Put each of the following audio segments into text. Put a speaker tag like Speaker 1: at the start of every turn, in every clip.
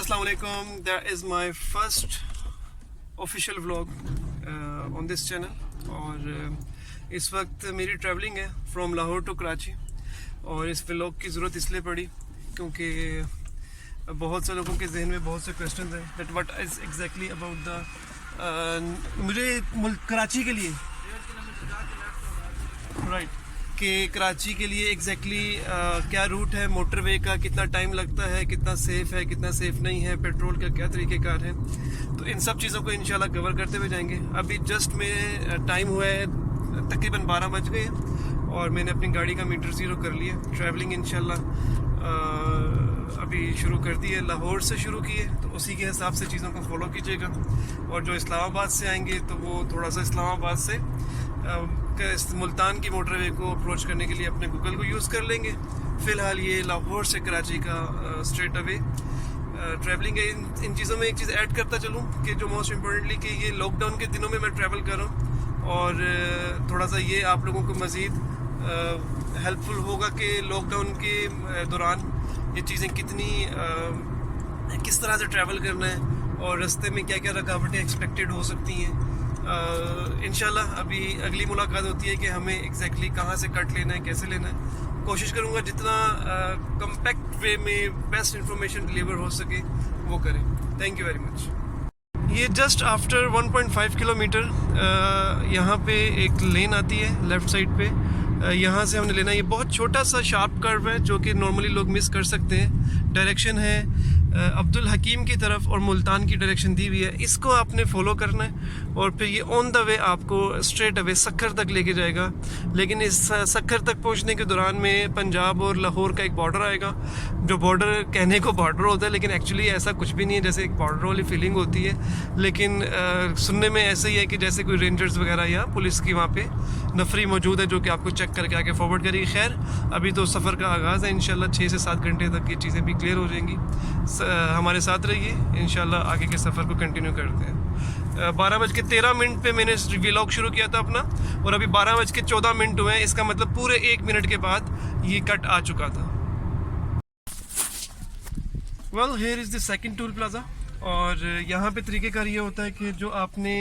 Speaker 1: अस्सलाम वालेकुम, that is my first official vlog on this channel. और इस वक्त मेरी ट्रैवलिंग है फ्रॉम लाहौर टू कराची। और इस व्लॉग की ज़रूरत इसलिए पड़ी क्योंकि बहुत से लोगों के जहन में बहुत से क्वेश्चन हैं that what is exactly about the मुझे कराची के लिए राइट कि कराची के लिए एग्जैक्टली क्या रूट है मोटरवे का, कितना टाइम लगता है, कितना सेफ़ है, कितना सेफ़ नहीं है, पेट्रोल का क्या तरीक़ेकार है। तो इन सब चीज़ों को इंशाल्लाह कवर करते हुए जाएंगे। अभी जस्ट मेरे टाइम हुआ है तकरीबन 12 बज गए और मैंने अपनी गाड़ी का मीटर ज़ीरो कर लिया। ट्रैवलिंग इंशाल्लाह अभी शुरू कर दी है, लाहौर से शुरू की है, तो उसी के हिसाब से चीज़ों को फॉलो कीजिएगा। और जो इस्लामाबाद से आएंगे तो वो थोड़ा सा इस्लामाबाद से मुल्तान की मोटरवे को अप्रोच करने के लिए अपने गूगल को यूज़ कर लेंगे। फ़िलहाल ये लाहौर से कराची का स्ट्रेट अवे ट्रैवलिंग है। इन चीज़ों में एक चीज़ ऐड करता चलूँ कि जो मोस्ट इम्पोर्टेंटली कि ये लॉकडाउन के दिनों में मैं ट्रैवल कर रहा हूँ और थोड़ा सा ये आप लोगों को मज़ीद हेल्पफुल होगा कि लॉकडाउन के दौरान ये चीज़ें कितनी किस तरह से ट्रैवल करना है और रास्ते में क्या क्या रुकावटें एक्सपेक्टेड हो सकती हैं। इंशाल्लाह अभी अगली मुलाकात होती है कि हमें एग्जैक्टली कहाँ से कट लेना है, कैसे लेना है। कोशिश करूँगा जितना कम्पैक्ट वे में बेस्ट इंफॉर्मेशन डिलीवर हो सके वो करें। Thank you very much. ये जस्ट आफ्टर 1.5 किलोमीटर यहाँ पे एक लेन आती है लेफ़्ट साइड पे, यहाँ से हमने लेना। ये बहुत छोटा सा शार्प कर्व है जो कि नॉर्मली लोग मिस कर सकते हैं। डायरेक्शन है अब्दुल हकीम की तरफ और मुल्तान की डायरेक्शन दी हुई है, इसको आपने फॉलो करना है और फिर ये ऑन द वे आपको स्ट्रेट अवे सक्खर तक लेके जाएगा। लेकिन इस सक्खर तक पहुंचने के दौरान में पंजाब और लाहौर का एक बॉर्डर आएगा, जो बॉर्डर कहने को बॉर्डर होता है लेकिन एक्चुअली ऐसा कुछ भी नहीं है, जैसे एक बॉर्डर वाली फीलिंग होती है। लेकिन सुनने में ऐसे ही है कि जैसे कोई रेंजर्स वगैरह या पुलिस की वहाँ पे नफरी मौजूद है जो कि आपको चेक करके आगे फॉरवर्ड करेगी। खैर अभी तो सफ़र का आगाज़ है, इंशाल्लाह 6 से 7 घंटे तक ये चीज़ें भी क्लियर हो जाएंगी। हमारे साथ रहिए, इंशाल्लाह आगे के सफ़र को कंटिन्यू करते हैं। 12:13 पे मैंने व्लॉग शुरू किया था अपना और अभी 12:14 हुए हैं। इसका मतलब पूरे 1 मिनट के बाद ये कट आ चुका था। Well here is the second toll plaza. और यहाँ पे तरीक़ेकार ये होता है कि जो आपने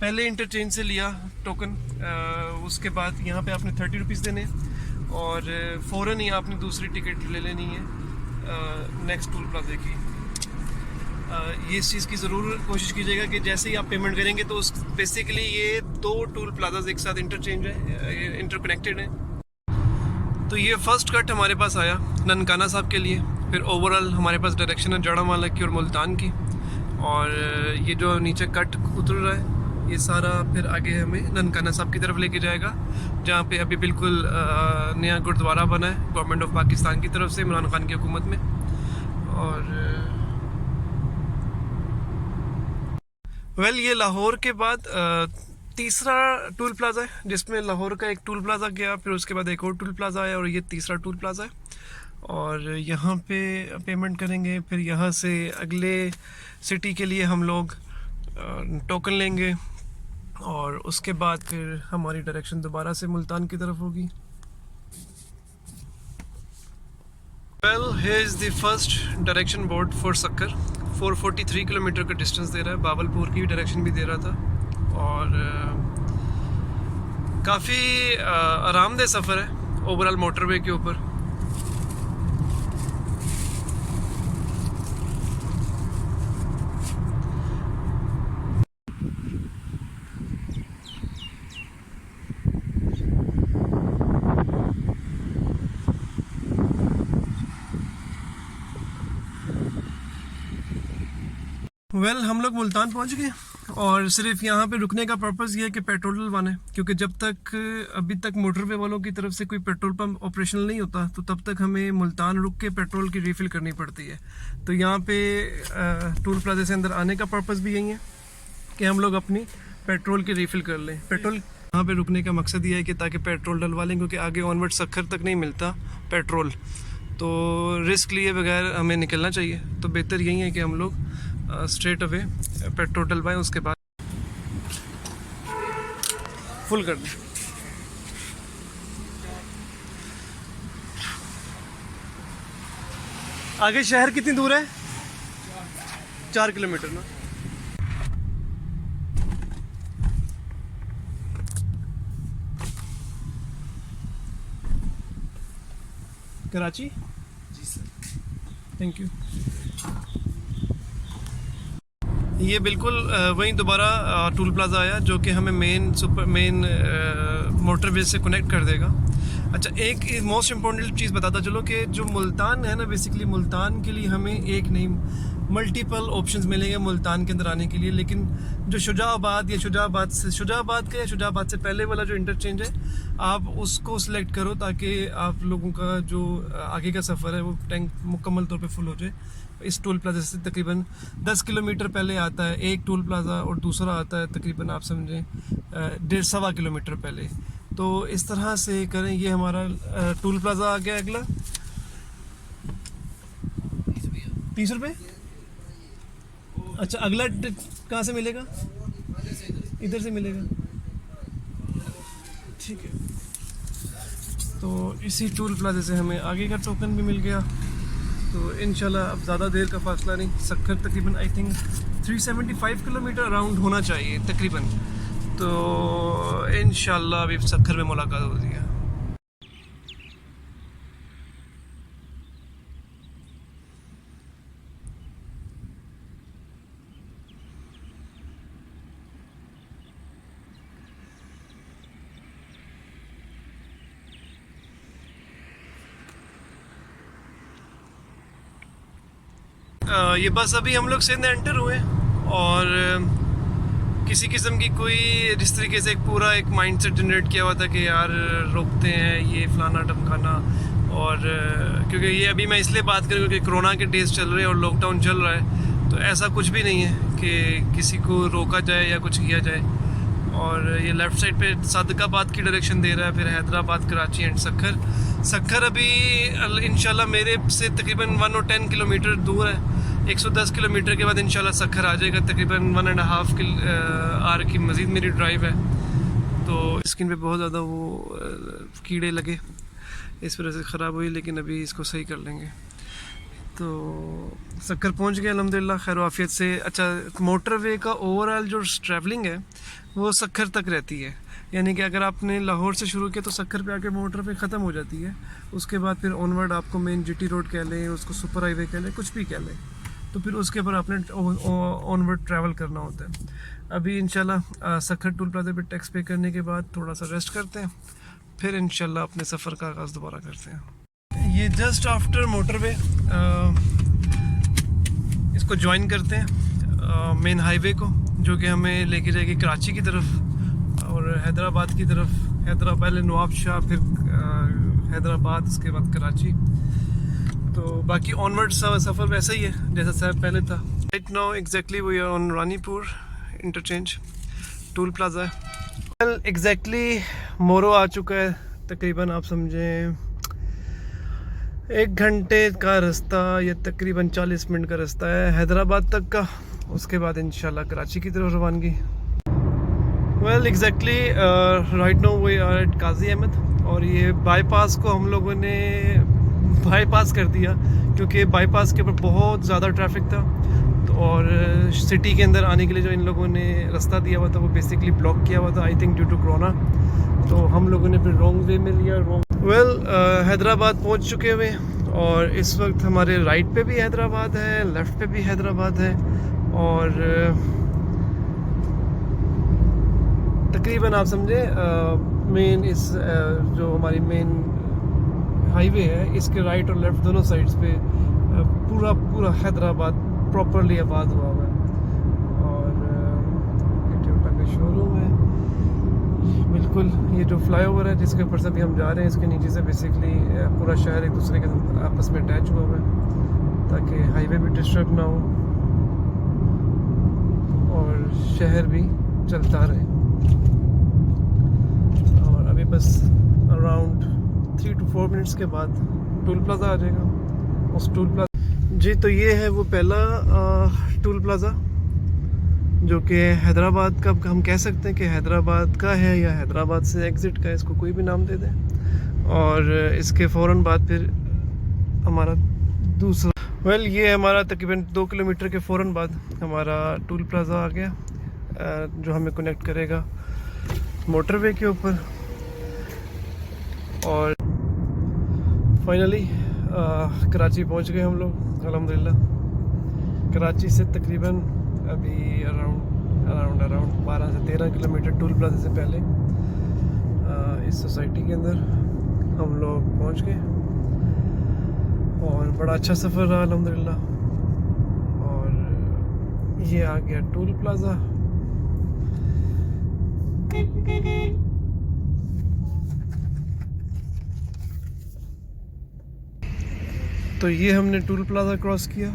Speaker 1: पहले इंटरचेंज से लिया टोकन, उसके बाद यहाँ पे आपने 30 रुपीज़ देने और फ़ौरन ही आपने दूसरी टिकट ले लेनी है नेक्स्ट टोल प्लाज़े की। ये इस चीज़ की ज़रूर कोशिश कीजिएगा कि जैसे ही आप पेमेंट करेंगे तो उस बेसिकली ये 2 टोल प्लाज़ाज एक साथ इंटरचेंज है, इंटरकनेक्टेड है। तो ये फर्स्ट कट हमारे पास आया ननकाना साहब के लिए। फिर ओवरऑल हमारे पास डायरेक्शन है जड़ामाला की और मुल्तान की। और ये जो नीचे कट उतर रहा है ये सारा फिर आगे हमें ननकाना साहब की तरफ लेके जाएगा, जहाँ पे अभी बिल्कुल नया गुरुद्वारा बना है गवर्नमेंट ऑफ पाकिस्तान की तरफ से, इमरान खान की हुकूमत में। और वेल ये लाहौर के बाद तीसरा टोल प्लाज़ा है, जिसमें लाहौर का एक टोल प्लाज़ा गया, फिर उसके बाद एक और टोल प्लाज़ा आया और ये तीसरा टोल प्लाज़ा है। और यहाँ पे पेमेंट करेंगे, फिर यहाँ से अगले सिटी के लिए हम लोग टोकन लेंगे और उसके बाद फिर हमारी डायरेक्शन दोबारा से मुल्तान की तरफ होगी। Well here is the first direction board for Sukkur. 443 kilometre का डिस्टेंस दे रहा है, बावलपुर की भी डायरेक्शन भी दे रहा था। और काफ़ी आरामदेह सफ़र है ओवरऑल मोटरवे के ऊपर। वेल हम लोग मुल्तान पहुंच गए और सिर्फ यहाँ पे रुकने का पर्पज़ ये है कि पेट्रोल डलवाना है, क्योंकि जब तक अभी तक मोटरवे वालों की तरफ से कोई पेट्रोल पंप ऑपरेशनल नहीं होता तो तब तक हमें मुल्तान रुक के पेट्रोल की रिफ़िल करनी पड़ती है। तो यहाँ पे टोल प्लाज़ा से अंदर आने का पर्पज़ भी यही है कि हम लोग अपनी पेट्रोल की रिफ़िल कर लें। पेट्रोल यहाँ पे रुकने का मकसद ये है कि ताकि पेट्रोल डलवा लें, क्योंकि आगे ऑनवर्ड सक्खर तक नहीं मिलता पेट्रोल, तो रिस्क लिए बगैर हमें निकलना चाहिए। तो बेहतर यही है कि हम लोग स्ट्रेट अवे पेट्रोल डलवाएं, उसके बाद फुल कर दें। आगे शहर कितनी दूर है? 4 किलोमीटर ना। कराची।
Speaker 2: जी सर।
Speaker 1: Thank you. ये बिल्कुल वहीं दोबारा टूल प्लाज़ा आया जो कि हमें मेन मोटरवे से कनेक्ट कर देगा। अच्छा, एक मोस्ट इम्पॉर्टेंट चीज़ बताता चलो कि जो मुल्तान है ना, बेसिकली मुल्तान के लिए हमें एक नहीं मल्टीपल ऑप्शंस मिलेंगे मुल्तान के अंदर आने के लिए। लेकिन जो शुजाबाद या शुजाबाद से पहले वाला जो इंटरचेंज है, आप उसको सिलेक्ट करो ताकि आप लोगों का जो आगे का सफ़र है वो टैंक मुकम्मल तौर पे फुल हो जाए। इस टोल प्लाजा से तकरीबन 10 किलोमीटर पहले आता है एक टोल प्लाज़ा और दूसरा आता है तकरीबन आप समझें 1.5-1.25 किलोमीटर पहले। तो इस तरह से करें। ये हमारा टोल प्लाज़ा आ गया। अगला 30 रुपये। अच्छा, अगला कहाँ से मिलेगा? इधर से मिलेगा, ठीक है। तो इसी टोल प्लाजा से हमें आगे का टोकन भी मिल गया। तो इंशाल्लाह अब ज़्यादा देर का फासला नहीं, सक्खर तकरीबन आई थिंक 375 किलोमीटर अराउंड होना चाहिए तकरीबन। तो इंशाल्लाह अभी सक्खर में मुलाकात होती है। ये बस अभी हम लोग सिंध एंटर हुए और किसी किस्म की कोई जिस तरीके से एक पूरा एक माइंडसेट जनरेट किया हुआ था कि यार रोकते हैं ये फलाना टमकाना। और क्योंकि ये अभी मैं इसलिए बात करूँ क्योंकि कोरोना के डेज चल रहे हैं और लॉकडाउन चल रहा है, तो ऐसा कुछ भी नहीं है कि किसी को रोका जाए या कुछ किया जाए। और ये लेफ़्ट साइड पे सादकाबाद की डायरेक्शन दे रहा है, फिर हैदराबाद, कराची एंड सक्खर अभी इंशाल्लाह मेरे से तकरीबन 1 और 10 किलोमीटर दूर है। 110 किलोमीटर के बाद इंशाल्लाह सक्खर आ जाएगा। तकरीबन 1.5 आवर की मज़ीद मेरी ड्राइव है। तो स्किन पे बहुत ज़्यादा वो कीड़े लगे, इस वजह से ख़राब हुई, लेकिन अभी इसको सही कर लेंगे। तो सक्खर पहुंच गए अल्हम्दुलिल्लाह खैर आफियत से। अच्छा, मोटरवे का ओवरऑल जो ट्रैवलिंग है वो सक्खर तक रहती है, यानी कि अगर आपने लाहौर से शुरू किया तो सक्खर पे आके मोटरवे ख़त्म हो जाती है। उसके बाद फिर ऑनवर्ड आपको मेन जीटी रोड कह लें, उसको सुपर हाईवे कह लें, कुछ भी कह लें, तो फिर उसके ऊपर आपने ऑनवर्ड ट्रैवल करना होता है। अभी इंशाल्लाह सक्खर टोल प्लाजा पे टैक्स पे करने के बाद थोड़ा सा रेस्ट करते हैं, फिर इंशाल्लाह अपने सफ़र का आगाज़ दोबारा करते हैं। ये जस्ट आफ्टर मोटरवे इसको ज्वाइन करते हैं मेन हाईवे को, जो कि हमें लेके जाएगी कराची की तरफ और हैदराबाद की तरफ। हैदराबाद पहले नवाब शाह, फिर हैदराबाद, उसके बाद कराची। तो बाकी ऑनवर्ड सफ़र वैसा ही है जैसा साहब पहले था। Right now exactly we are on Ranipur interchange toll plaza. Well exactly Moro आ चुका है, तकरीबन आप समझें 1 घंटे का रास्ता या तकरीबन 40 मिनट का रास्ता है हैदराबाद तक का। उसके बाद इंशाल्लाह कराची की तरफ रवानगी। Well exactly right now we are at Qazi Ahmed और ये बाईपास को हम लोगों ने बाईपास कर दिया क्योंकि बाईपास के ऊपर बहुत ज़्यादा ट्रैफिक था। तो और सिटी के अंदर आने के लिए जो इन लोगों ने रास्ता दिया हुआ था वो बेसिकली ब्लॉक किया हुआ था, I think due to corona. तो हम लोगों ने फिर रॉन्ग वे में लिया। वेल हैदराबाद पहुंच चुके हुए और इस वक्त हमारे राइट पे भी हैदराबाद है, लेफ़्ट पे भी हैदराबाद है और तकरीबन आप समझे मेन इस जो हमारी मेन हाईवे है इसके राइट और लेफ़्ट दोनों साइड्स पे पूरा हैदराबाद प्रॉपरली आबाद हुआ हुआ है। और टोयोटा का शोरूम है बिल्कुल। ये जो फ्लाईओवर है जिसके ऊपर से भी हम जा रहे हैं, इसके नीचे से बेसिकली पूरा शहर एक दूसरे के साथ आपस में अटैच हुआ हुआ है ताकि हाईवे भी डिस्टर्ब ना हो और शहर भी चलता रहे। और अभी बस अराउंड 3 to 4 मिनट्स के बाद टोल प्लाज़ा आ जाएगा। उस टोल प्लाज़ा जी, तो ये है वो पहला टोल प्लाज़ा जो कि हैदराबाद का हम कह सकते हैं कि हैदराबाद का है या हैदराबाद से एग्ज़िट का, इसको कोई भी नाम दे दें। और इसके फ़ौरन बाद फिर हमारा दूसरा। वेल ये हमारा तकरीबन 2 किलोमीटर के फ़ौरन बाद हमारा टूल प्लाज़ा आ गया, जो हमें कनेक्ट करेगा मोटरवे के ऊपर। और फाइनली कराची पहुंच गए हम लोग अल्हम्दुलिल्लाह। कराची से तकरीबन अभी अराउंड 12 से 13 किलोमीटर टूल प्लाज़ा से पहले इस सोसाइटी के अंदर हम लोग पहुंच गए और बड़ा अच्छा सफ़र रहा अल्हम्दुलिल्लाह। और ये आ गया टूल प्लाज़ा। तो ये हमने टूल प्लाज़ा क्रॉस किया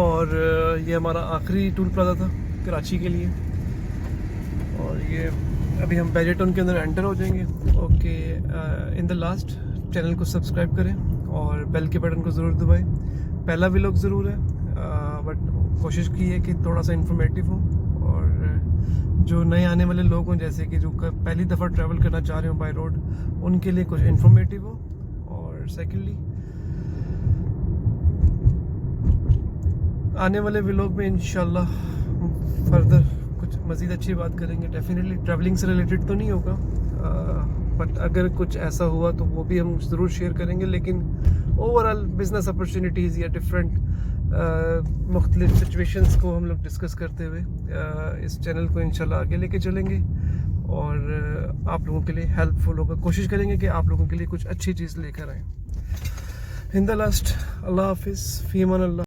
Speaker 1: और ये हमारा आखिरी टूल प्लाज़ा था कराची के लिए। और ये अभी हम बेजेटन के अंदर एंटर हो जाएंगे। Okay, in the last channel को सब्सक्राइब करें और बेल के बटन को ज़रूर दबाएं। पहला व्लॉग ज़रूर है, बट कोशिश की है कि थोड़ा सा इन्फॉर्मेटिव हो और जो नए आने वाले लोग हों, जैसे कि जो पहली दफ़ा ट्रैवल करना चाह रहे हो बाय रोड, उनके लिए कुछ इन्फॉर्मेटिव हो। और सेकेंडली आने वाले व्लॉग में इंशाल्लाह फर्दर कुछ मज़ीद अच्छी बात करेंगे। डेफिनेटली ट्रैवलिंग से रिलेटेड तो नहीं होगा, बट अगर कुछ ऐसा हुआ तो वो भी हम ज़रूर शेयर करेंगे। लेकिन ओवरऑल बिज़नेस अपॉर्चुनिटीज़ या डिफरेंट मुख्तलिफ सिचुएशंस को हम लोग डिस्कस करते हुए इस चैनल को इंशाल्लाह आगे लेके चलेंगे और आप लोगों के लिए हेल्पफुल होगा। कोशिश करेंगे कि आप लोगों के लिए कुछ अच्छी चीज़ लेकर आएँ। इन द लास्ट, अल्लाह हाफिज़, फ़ी अमान अल्लाह।